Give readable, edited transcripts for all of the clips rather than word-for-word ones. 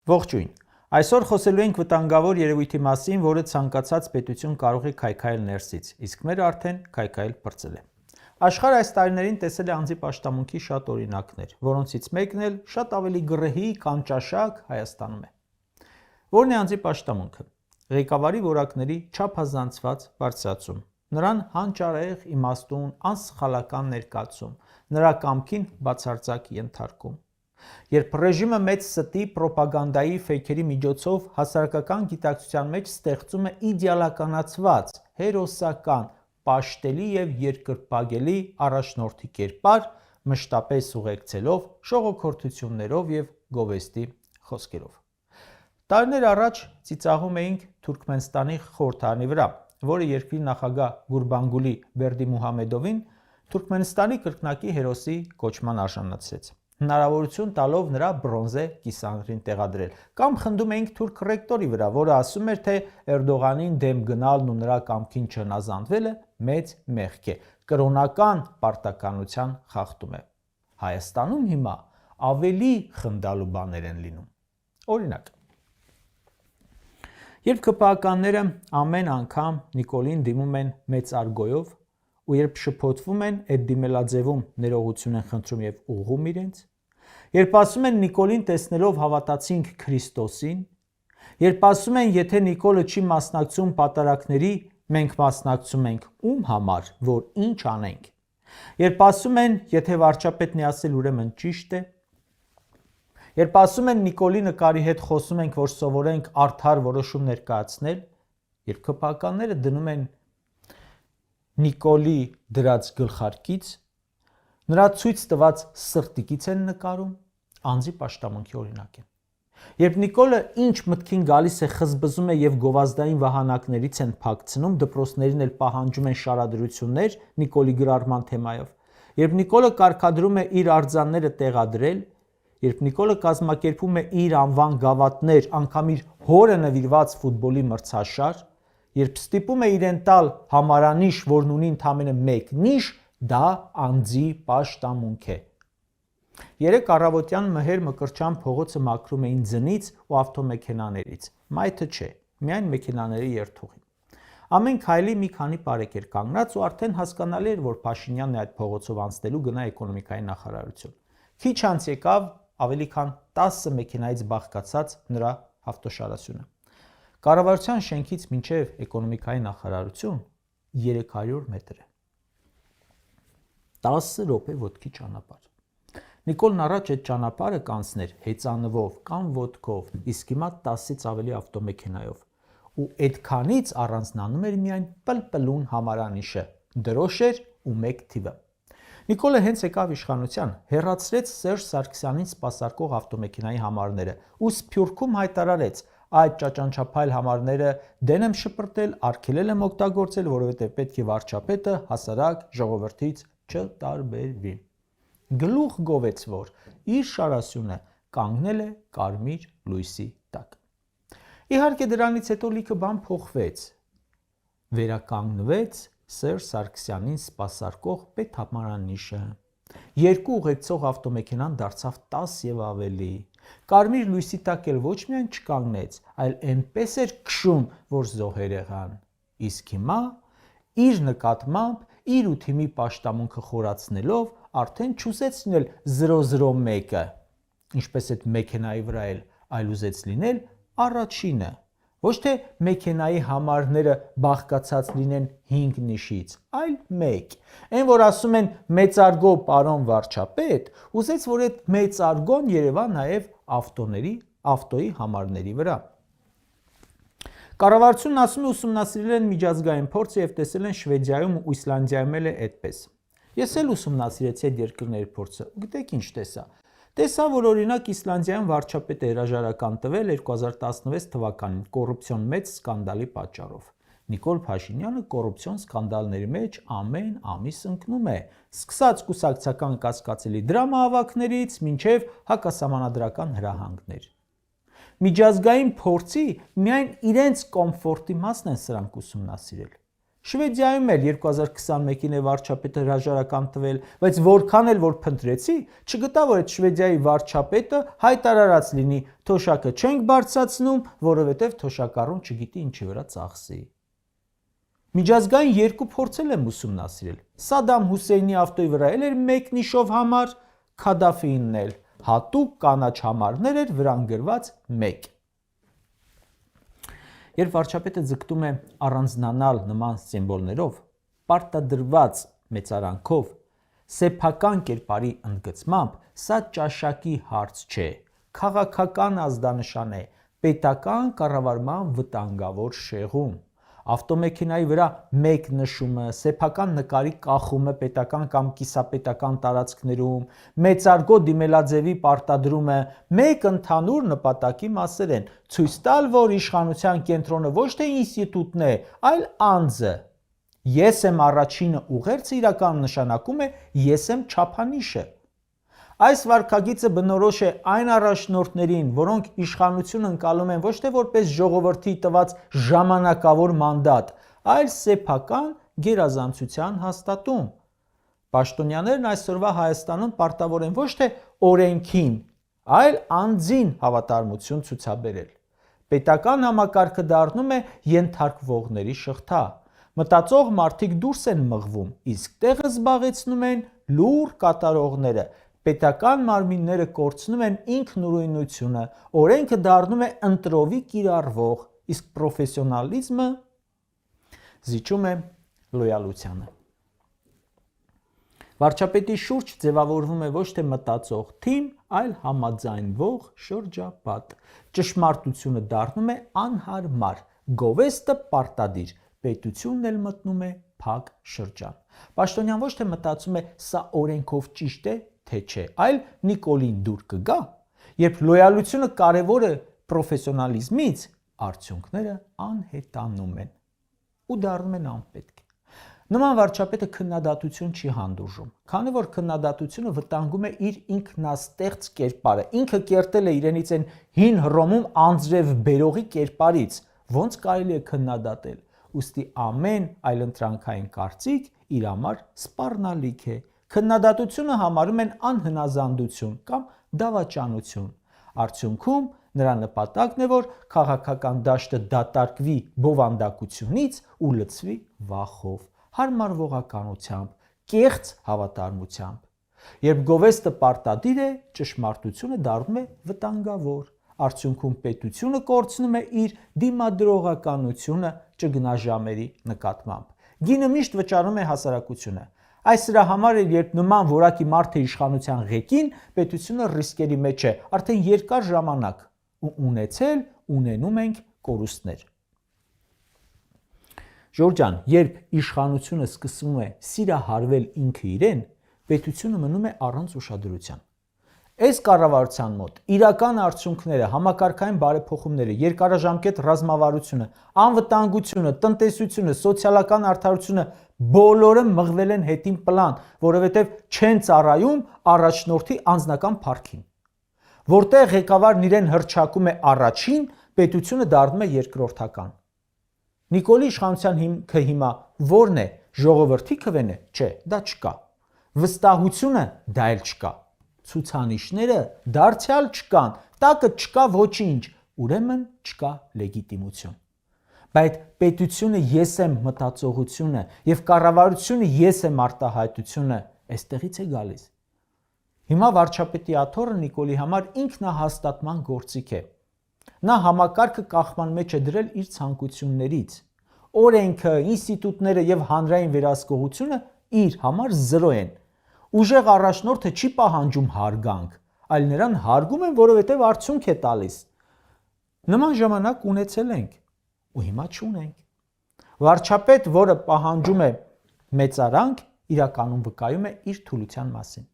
Ողջույն։ Այսօր խոսելու ենք վտանգավոր երևույթի մասին, որը ցանկացած պետություն կարող է քայքայել ներսից, իսկ մեր արդեն քայքայել բրծել է։ Աշխարհը այս տարիներին տեսել է անձի պաշտամունքի շատ օրինակներ, որոնցից մեկն էլ շատ ավելի գռեհիկ, անճաշակ Հայաստանում է։ Որն է անձի պաշտամունքը։ Ղեկավարի որակների չափազանցված բարձրացում, նրան հանճարեղ, իմաստուն, անսխալական ներկայացում, նրա կամքին բացարձակ ենթարկում։ Երբ ռեժիմը մեծ ստի, պրոպագանդայի, ֆեյքերի միջոցով հասարակական գիտակցության մեջ ստեղծում է իդեալականացված, հերոսական, պաշտելի և երկրպագելի առաջնորդի կերպար, մշտապես ուղեկցելով, ժողոքորթություններով և գովեստի խոսքերով։ Տարիներ առաջ ծիծաղում էինք Թուրքմենստանի խորհրդարանի վրա, որը երկրի նախագահ Գուրբանգուլի Բերդիմուհամեդովին Թուրքմենստանի կրկնակի հերոսի կոչման արժանացրեց, հնարավորություն տալով նրա բրոնզե կիսանդրին տեղադրել, կամ խնդում էինք թուրք ռեկտորի վրա, որը ասում էր, թե Էրդողանին դեմ գնալն ու նրա կամքին չհնազանդվելը մեծ մեղք է, կրոնական պարտականության խախտում է։ Հայաստանում հիմա ավելի խնդալու բաներ են լինում։ Օրինակ, երբ ԿՊԱ-ականները ամեն անգամ Նիկոլին դիմում են մեծարգոյով, ու երբ շփոթվում են, այդ դիմելաձևում ներողություն են խնդրում և ուղղում իրենց, երբ ասում են Նիկոլին տեսնելով հավատացինք Քրիստոսին, երբ ասում են, եթե Նիկոլը չի մասնակցում պատարակների, մենք մասնակցում ենք ում համար, որ ինչ անենք, երբ ասում են, եթե վարչապետն է ասել, ուրեմն ճիշտ է, երբ ասում են Նիկոլի նկարի հետ խոսում ենք, որ սովորենք արդար որոշում ներկայացնել, երբ ԿՊԱ-ականները դնում են Նիկոլի դրած գլխարկից, նրա ցույց տված սրտիկից են նկարում, անձի պաշտամունքի օրինակ են։ Երբ Նիկոլը ինչ մտքին գալիս է խզբզում է և գովազդային վահանակներից են փակցնում, դպրոցներին էլ պահանջում են շարադրություններ Նիկոլի գրառման թեմայով, երբ Նիկոլը կարգադրում է իր արձանները տեղադրել, երբ Նիկոլը կազմակերպում է իր անվան գավաթներ, անգամ իր հորը նվիրված ֆուտբոլի մրցաշար, երբ ստիպում է իրեն տալ համարանիշ, որն ունի ընդամենը մեկ նիշ, դա անձի պաշտամունք է։ Երեկ առավոտյան մհեր մկրտչյան փողոցը մաքրում էին ձնից ու ավտոմեքենաներից, մայթը չէ, միայն մեքենաների երթուղին։ Ամեն քայլի մի քանի պարեկ էր կանգնած ու արդեն հասկանալի էր, որ Փաշինյանն է այդ փողոցով անցնելու գնա էկոնոմիկայի նախարարություն։ Քիչ անց եկավ ավելի քան 10 մեքենայից բաղկացած նրա ավտոշարասյունը։ Կառավարության շենքից մինչև էկոնոմիկայի նախարարություն 300 մետր է։ 10 րոպե ոտքի ճանապարհ։ Նիկոլն առաջ այդ ճանապարհը կանցներ հեծանվով կամ ոտքով, իսկ հիմա 10-ից ավելի ավտոմեքենայով։ Ու այդքանից առանձնանում էր միայն պլպլուն համարանիշը, դրոշ էր ու 1 թիվը։ Նիկոլը հենց եկավ իշխանության, հեռացրեց Սերժ Սարգսյանին սպասարկող ավտոմեքենայի համարները ու Սփյուռքում հայտարարեց. այդ ճաճանչափայլ համարները դեն եմ շպրտել, արգելել եմ օգտագործել, որովհետև պետք է վարչապետը հասարակ ժողովրդից չտարբերվի։ Գլուխ գովեց, որ իր շարասյունը կանգնել է կարմիր լույսի տակ։ Իհարկե դրանից հետո լիքը բան փոխվեց։ Վերականգնվեց Սերժ Սարգսյանին սպասարկող պետհամարանիշը։ Երկու ուղեկցող ավտոմեքենան դարձավ 10 և ավելի։ Կարմիր լույսի տակ էլ ոչ միայն չկանգնեց, այլ այնպես էր քշում, որ զոհեր եղան։ Իսկ հիմա իր նկատմամբ իր ու թիմի պաշտամունքը խորացնելով արդեն չուզեց լինել 001-ը, ինչպես այդ մեքենայի վրա էլ, այլ ուզեց լինել առաջինը։ Ոչ թե մեքենայի համարները բաղկացած լինեն 5 նիշից, այլ 1։ Այն, որ ասում են մեծարգո պարոն վարչապետ, ուզեց, որ այդ մեծարգոն երևա նաև ավտոյի համարների վրա։ Կառավարությունն ասում է ուսումնասիրել են միջազգային փորձը և տեսել են Շվեդիայում ու Իսլանդիայում էլ է այդպես։ Ես էլ ուսումնասիրեցի այդ երկրների փորձը, ու գիտեք ինչ տեսա։ Տեսա, որ օրինակ Իսլանդիայում վարչապետը հրաժարական տվել 2016 թվականին կոռուպցիոն մեծ սկանդալի պատճառով։ Նիկոլ Փաշինյանը կոռուպցիոն սկանդալների մեջ ամեն ամիս ընկնում է, սկսած կուսակցական կասկածելի դրամահավաքներից մինչև հակասահմանադրական հրահանգներ։ Միջազգային փորձի միայն իրենց կոմֆորտի մասն են սրանք ուսումնասիրել։ Շվեդիայում էլ 2021-ին է վարչապետը հրաժարական տվել, բայց որքան էլ որ փնտրեցի, չգտա, որ այդ Շվեդիայի վարչապետը հայտարարած լինի, թոշակը չենք բարձրացնում, որովհետև թոշակառուն չգիտի ինչի վրա ծախսի։ Միջազգային երկու փորձել եմ ուսումնասիրել։ Սադամ Հուսեյնի ավտոյի վրա էր մեկ նիշով համար, Քադաֆիին էլ հատուկ կանաչ համարներ էր վրան գրված 1։ Երբ վարչապետը ձգտում է առանձնանալ նման սիմվոլներով, պարտադրված մեծարանքով, սեփական կերպարի ընդգծմամբ, սա ճաշակի հարց չէ, քաղաքական ազդանշան է, պետական կառավարման վտանգավոր շեղում։ Ավտոմեքենայի վրա 1 նշումը, սեփական նկարի կախումը պետական կամ կիսապետական տարածքներում, մեծարգո դիմելաձևի պարտադրումը մեկ ընդհանուր նպատակի մասեր են՝ ցույց տալ, որ իշխանության կենտրոնը ոչ թե ինստիտուտն է, այլ անձը։ Ես եմ առաջինը ուղերձը իրականում նշանակում է ես եմ չափանիշը։ Այս վարքագիծը բնորոշ է այն առաջնորդներին, որոնք իշխանություն ընկալում են ոչ թե որպես ժողովրդի տված ժամանակավոր մանդատ, այլ սեփական գերազանցության հաստատում։ Պաշտոնյաներն այսօրվա Հայաստանում պարտավոր են ոչ թե օրենքին, այլ անձին հավատարմություն ցուցաբերել։ Պետական համակարգը դառնում է ենթարկվողների շղթա։ Մտածող մարդիկ դուրս են մղվում, իսկ տեղը զբաղեցնում են լուռ կատարողները։ Պետական մարմինները կորցնում են ինքնուրույնությունը, օրենքը դառնում է ընտրովի կիրառվող, իսկ պրոֆեսիոնալիզմը զիջում է լոյալությանը։ Վարչապետի շուրջ ձևավորվում է ոչ թե մտածող թիմ, այլ համաձայնվող շրջապատ։ Ճշմարտությունը դառնում է անհարմար, գովեստը պարտադիր, պետությունն էլ մտնում է փակ շրջան։ Պաշտոնյան ոչ թե մտածում է սա օրենքով ճիշտ է, թե չէ, այլ Նիկոլին դուր կգա, երբ լոյալությունը կարևոր է պրոֆեսիոնալիզմից, արդյունքները անհետանում են ու դառնում են անպետք։ Նման վարչապետը քննադատություն չի հանդուրժում, քանի որ քննադատությունը վտանգում է իր ինքնաստեղծ կերպարը, ինքը կերտել է իրենից այն հին Հռոմում անձրև բերողի կերպարից, ոնց կարելի է քննադատել, ուստի ամեն այլընտրանքային կարծիք իր համար սպառնալիք է։ Քննադատությունը համարում են անհնազանդություն կամ դավաճանություն։ Արդյունքում նրա նպատակն է, որ քաղաքական դաշտը դատարկվի բովանդակությունից ու լցվի վախով, հարմարվողականությամբ, կեղծ հավատարմությամբ։ Երբ գովեստը պարտադիր է, ճշմարտությունը դառնում է վտանգավոր։ Արդյունքում պետությունը կորցնում է իր դիմադրողականությունը ճգնաժամերի նկատմամբ։ Գինը միշտ վճարում է հասարակությունը։ Այս դրա համար է, երբ նման որակի մարդ է իշխանության ղեկին, պետությունը ռիսկերի մեջ է արդեն երկար ժամանակ ու ունենում ենք կորուստներ։ Ժորժան, երբ իշխանությունը սկսում է սիրահարվել ինքը իրեն, պետությունը մնում է առանց ուշադրության։ Այս կառավարության մոտ իրական արդյունքները, համակարգային բարեփոխումները, երկարաժամկետ ռազմավարությունը, անվտանգությունը, տնտեսությունը, սոցիալական արդարությունը բոլորը մղվել են հետին պլան, որովհետև չեն ծառայում առաջնորդի անձնական փառքին։ Որտեղ ղեկավարն իրեն հռչակում է առաջին, պետությունը դառնում է երկրորդական։ Նիկոլի իշխանության հիմքը հիմա ո՞րն է, ժողովրդի քվեն է, չէ, դա չկա։ Վստահությունը դա էլ չկա։ Ցուցանիշները դարձյալ չկան, տակը չկա ոչինչ, ուրեմն չկա լեգիտիմություն։ Բայց պետությունը ես եմ մտածողությունը եւ կառավարությունը ես եմ արտահայտությունը, այստեղից է գալիս։ Հիմա վարչապետի աթոռը Նիկոլի համար ինքնահաստատման գործիք է։ Նա համակարգը կախման մեջ է դրել իր ցանկություններից։ Օրենքը, ինստիտուտները եւ հանրային վերահսկողությունը իր համար 0 են։ Ուժեղ առաջնորդը չի պահանջում հարգանք, այլ նրան հարգում են, որովհետև արդյունք է տալիս։ Նման ժամանակ ունեցել ենք ու հիմա չունենք։ Վարչապետ, որը պահանջում է մեծարանք, իրականում վկայում է իր թուլության մասին։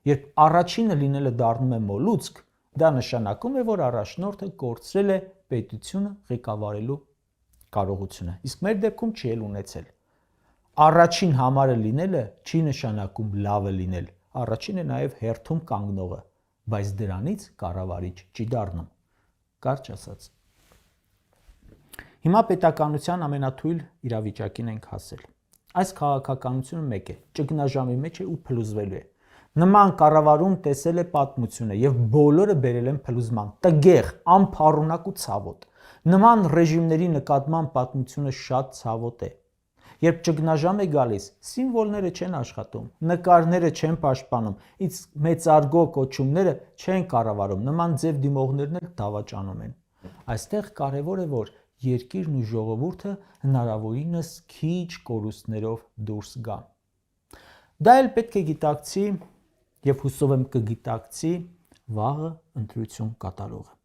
Երբ առաջինը լինելը դառնում է մոլուցք, դա նշանակում է, որ առաջնորդը կորցրել է պետությունը ղեկավարելու կարողությունը, իսկ մեր դեպքում չի էլ ունեցել։ Առաջին համարը լինելը չի նշանակում լավը լինել, առաջինը նաև հերթում կանգնողը, բայց դրանից կառավարիչ չի դառնում, կարճ ասած։ Հիմա պետականության ամենաթույլ իրավիճակին ենք հասել։ Այս քաղաքականությունը մեկ է, ճգնաժամի մեջ է ու փլուզվելու է։ Նման կառավարում տեսել է պատմությունը եւ բոլորը բերել են փլուզման, տգեղ, անփառունակ ու ցավոտ։ Նման ռեժիմների նկատմամբ պատմությունը շատ ցավոտ է։ Երբ ճգնաժամ է գալիս, սիմվոլները չեն աշխատում, նկարները չեն պաշտպանում, իսկ մեծարգո կոչումները չեն կառավարում, նման ձև դիմողներն էլ դավաճանում են։ Այստեղ կարևոր է, որ երկիրն ու ժողովուրդը հնարավորինս քիչ կորուստներով դուրս գան։ Դա էլ պետք է գիտակցի եւ հուսով եմ կգիտակցի վաղը ընտրություն կատարողը։